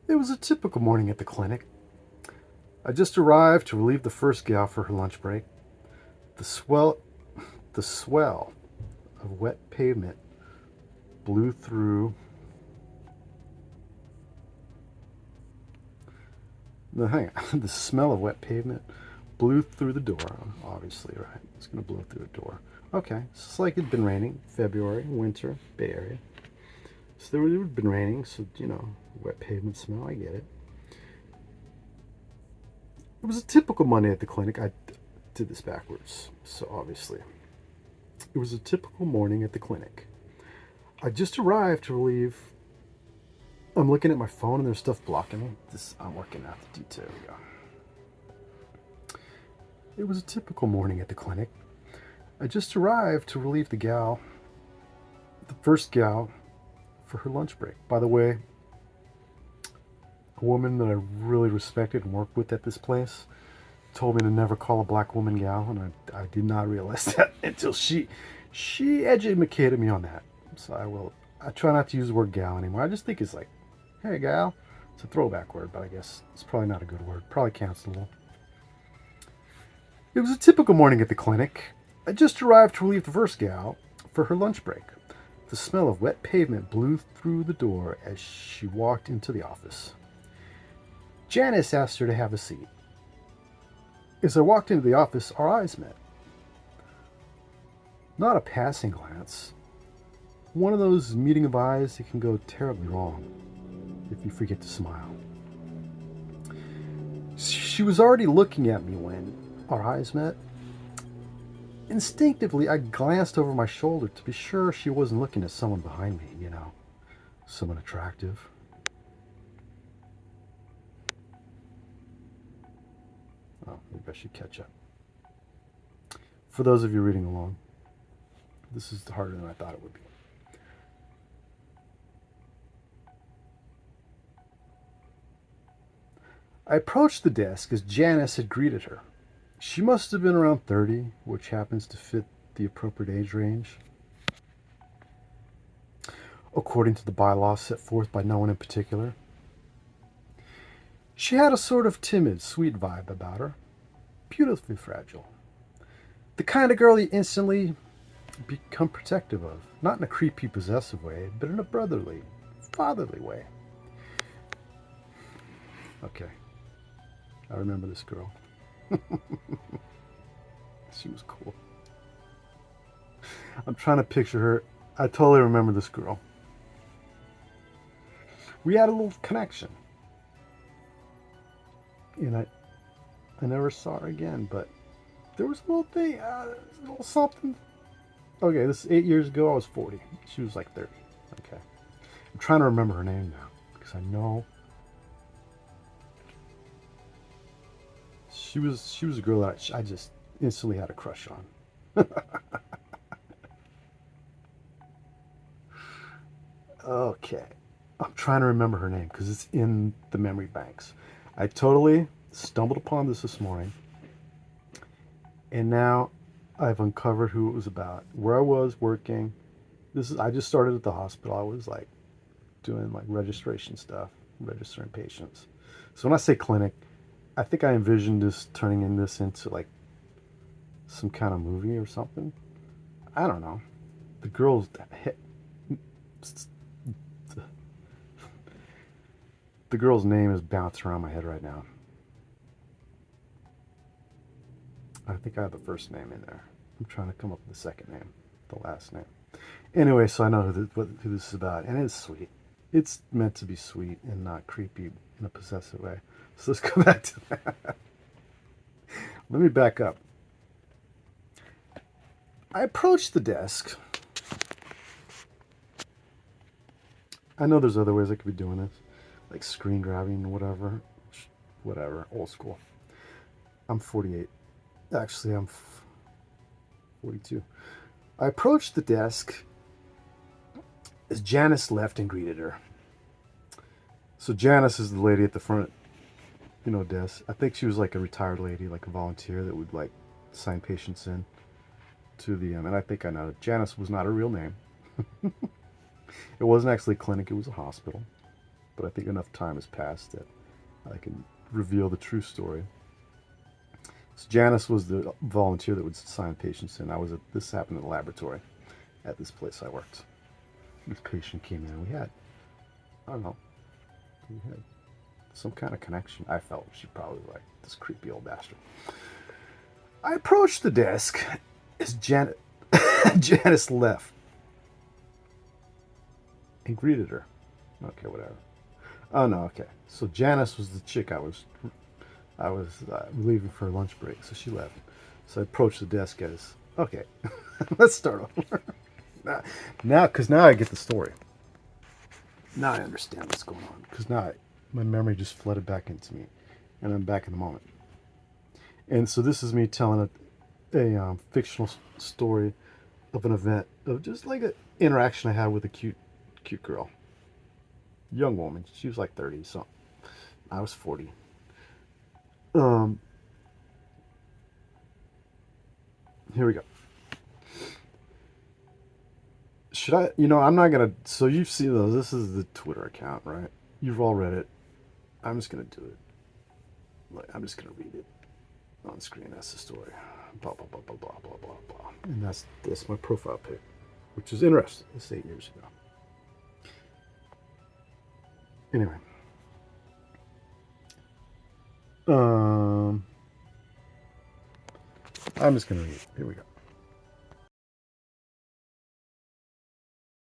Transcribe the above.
It was a typical morning at the clinic. I just arrived to relieve the first gal for her lunch break. The swell, the swell of wet pavement blew through. No, hang on. The smell of wet pavement blew through the door. Obviously, right? It's gonna blow through the door. Okay, it's like it'd been raining. February, winter, Bay Area. So there had been raining. So wet pavement smell. I get it. It was a typical Monday at the clinic. I did this backwards. So obviously, it was a typical morning at the clinic. I just arrived to relieve. I'm looking at my phone and there's stuff blocking me. I'm working out the detail. Yeah. It was a typical morning at the clinic. I just arrived to relieve the first gal, for her lunch break. By the way, a woman that I really respected and worked with at this place told me to never call a black woman gal, and I did not realize that until she educated me on that. So I try not to use the word gal anymore. I just think it's like, hey gal. It's a throwback word, but I guess it's probably not a good word. Probably cancelable. It was a typical morning at the clinic. I just arrived to relieve the first gal for her lunch break. The smell of wet pavement blew through the door as she walked into the office. Janice asked her to have a seat. As I walked into the office, our eyes met. Not a passing glance. One of those meeting of eyes that can go terribly wrong if you forget to smile. She was already looking at me when our eyes met. Instinctively, I glanced over my shoulder to be sure she wasn't looking at someone behind me, someone attractive. Oh, maybe I should catch up. For those of you reading along, this is harder than I thought it would be. I approached the desk as Janice had greeted her. She must have been around 30, which happens to fit the appropriate age range, according to the bylaws set forth by no one in particular. She had a sort of timid, sweet vibe about her, beautifully fragile. The kind of girl you instantly become protective of, not in a creepy, possessive way, but in a brotherly, fatherly way. Okay, I remember this girl. She was cool. I'm trying to picture her. I totally remember this girl. We had a little connection. And I never saw her again, but there was a little thing, a little something. Okay, this is 8 years ago. I was 40. She was like 30. Okay. I'm trying to remember her name now because I know she was a girl that I just instantly had a crush on. Okay. I'm trying to remember her name because it's in the memory banks. I totally stumbled upon this morning, and now I've uncovered who it was about, where I was working. I just started at the hospital. I was like doing like registration stuff, registering patients. So when I say clinic, I think I envisioned this turning this into like some kind of movie or something. I don't know. The girl's the girl's name is bouncing around my head right now. I think I have the first name in there. I'm trying to come up with the second name, the last name. Anyway, so I know who this is about, and it's sweet. It's meant to be sweet and not creepy in a possessive way. So let's go back to that. Let me back up. I approached the desk. I know there's other ways I could be doing this, like screen grabbing, whatever. Whatever, old school. I'm 48. Actually, I'm 42. I approached the desk as Janice left and greeted her. So Janice is the lady at the front, desk. I think she was like a retired lady, like a volunteer that would like sign patients in to the and I think I know Janice was not her real name. It wasn't actually a clinic, it was a hospital. but I think enough time has passed that I can reveal the true story. So Janice was the volunteer that would sign patients in. This happened in the laboratory at this place I worked. This patient came in. I don't know, we had some kind of connection. I felt she probably like this creepy old bastard. I approached the desk as Janice left and greeted her. Okay, whatever. Oh no, okay. So Janice was the chick I was leaving for a lunch break, so she left. So I approached the desk as, okay, let's start over. Because now I get the story. Now I understand what's going on. Because now my memory just flooded back into me, and I'm back in the moment. And so this is me telling a fictional story of an event of just like an interaction I had with a cute girl, young woman. She was like 30, so I was 40. Here we go. Should I? I'm not gonna. So you've seen those. This is the Twitter account, right? You've all read it. I'm just gonna do it. I'm just gonna read it on screen. That's the story. Blah blah blah blah blah blah blah blah. And that's my profile pic, which is interesting. It's 8 years ago. Anyway. I'm just gonna read it. Here we go.